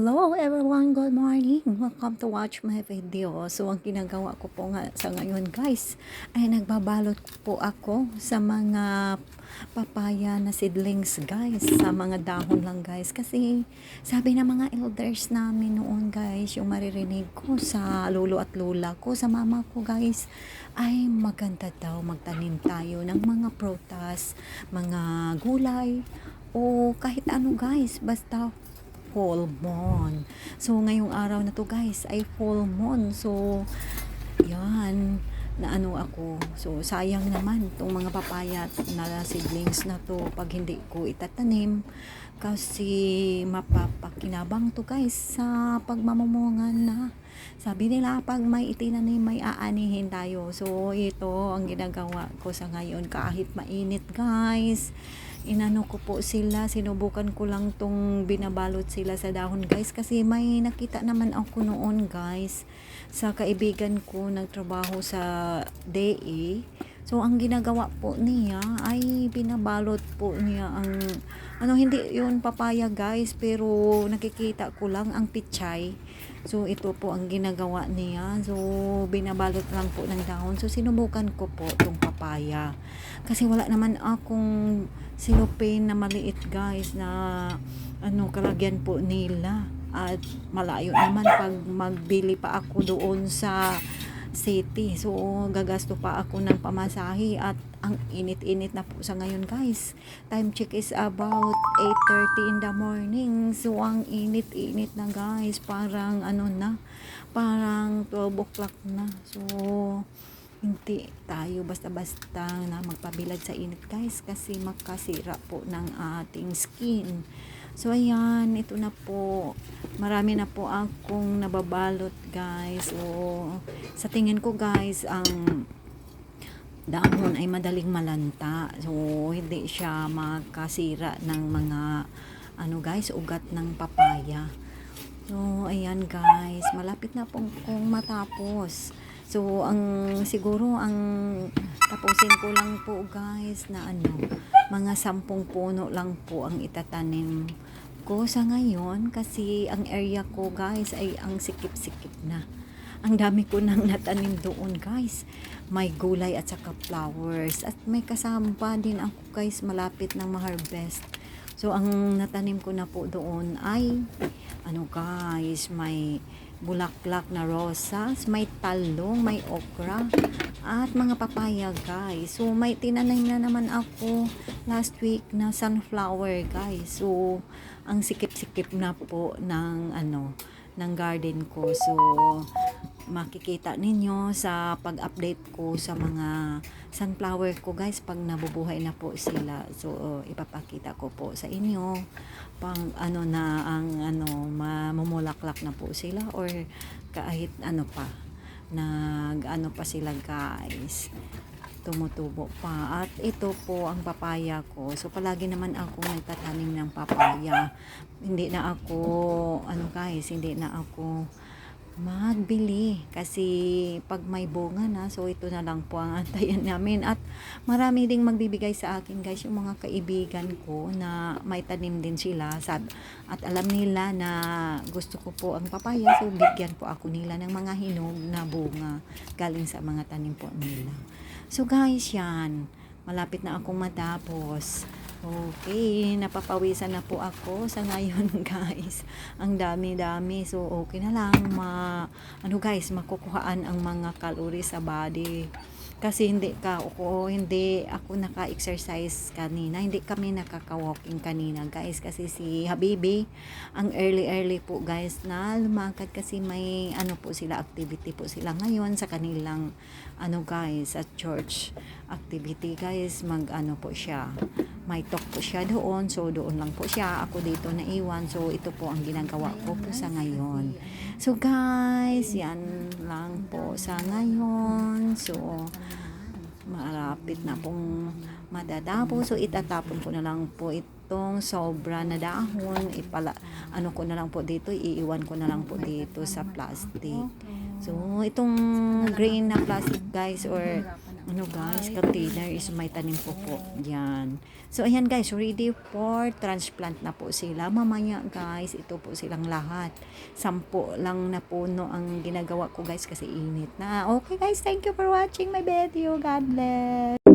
Hello everyone, good morning. Welcome to watch my video. So ang ginagawa ko po nga sa ngayon guys ay nagbabalot po ako sa mga papaya na seedlings guys, sa mga dahon lang guys, kasi sabi ng mga elders namin noon guys, yung maririnig ko sa lolo at lola ko, sa mama ko guys, ay maganda daw magtanim tayo ng mga prutas, mga gulay o kahit ano guys, basta full moon. So, ngayong araw na to guys ay full moon. So, yan, na ano ako. So, sayang naman itong mga papaya na seedlings na to pag hindi ko itatanim. Kasi mapapakinabang to guys sa pagmamumungan na. Sabi nila pag may itinanim may aanihin tayo. So, ito ang ginagawa ko sa ngayon kahit mainit guys. Inano ko po sila, sinubukan ko lang tong binabalot sila sa dahon guys, kasi may nakita naman ako noon guys sa kaibigan ko nagtrabaho sa DE. So ang ginagawa po niya ay binabalot po niya ang hindi yun papaya guys, pero nakikita ko lang ang pichay. So ito po ang ginagawa niya, so binabalot lang po ng dahon. So sinubukan ko po itong papaya kasi wala naman akong silopin na maliit guys na kalagyan po nila, at malayo naman pag magbili pa ako doon sa city. So gagasto pa ako ng pamasahe at ang init-init na po sa ngayon guys. Time check is about 8:30 in the morning. So ang init-init na guys, parang parang 12 o'clock na. So hindi tayo basta-basta na magpabilad sa init guys, kasi makasira po ng ating skin. So ayan, ito na po, marami na po akong nababalot guys. So sa tingin ko guys, ang dahon ay madaling malanta, so hindi siya makasira ng mga guys, ugat ng papaya. So ayan guys, malapit na po kung matapos. So, siguro ang tapusin ko lang po guys na mga 10 puno lang po ang itatanim ko sa ngayon, kasi ang area ko guys ay ang sikip-sikip na. Ang dami ko nang natanim doon guys. May gulay at saka flowers. At may kasama pa din ako guys, malapit ng ma-harvest. So, ang natanim ko na po doon ay guys, may bulaklak na rosas, may talong, may okra, at mga papaya guys. So may tinanim na naman ako last week na sunflower guys. So ang sikip-sikip na po ng ng garden ko. So makikita ninyo sa pag-update ko sa mga sunflower ko guys pag nabubuhay na po sila. So ipapakita ko po sa inyo pang na ang mamumulaklak na po sila, or kahit pa pa sila guys, tumutubo pa. At ito po ang papaya ko. So palagi naman ako nagtatanim ng papaya. Hindi na ako guys, hindi na ako magbili kasi pag may bunga na, so ito na lang po ang antayan namin. At marami ding magbibigay sa akin guys, yung mga kaibigan ko na may tanim din sila, at alam nila na gusto ko po ang papaya, so bigyan po ako nila ng mga hinog na bunga galing sa mga tanim po nila. So guys, yan, malapit na akong matapos. Okay, napapawisan na po ako sa ngayon guys. Ang dami-dami. So okay na lang guys, makukuhaan ang mga calories sa body. Kasi hindi ako naka-exercise kanina. Hindi kami nakaka-walking kanina guys, kasi si Habibi ang early po guys na lumakad, kasi may po sila, activity po sila ngayon sa kanilang guys, at church activity guys. Po siya, may talk po siya doon, so doon lang po siya, ako dito na iwan. So ito po ang ginagawa ko po sa ngayon. So guys, yan lang po sa ngayon. So malapit na pong madadapo. So itatapon ko na lang po itong sobra na dahon, ko na lang po dito, iiwan ko na lang po dito sa plastic. So itong green na plastic guys, or ano guys, container is may tanim po yan. So ayan guys, ready for transplant na po sila. Mamaya guys, ito po silang lahat. 10 lang na puno ang ginagawa ko guys kasi init na. Okay guys, thank you for watching my video. God bless.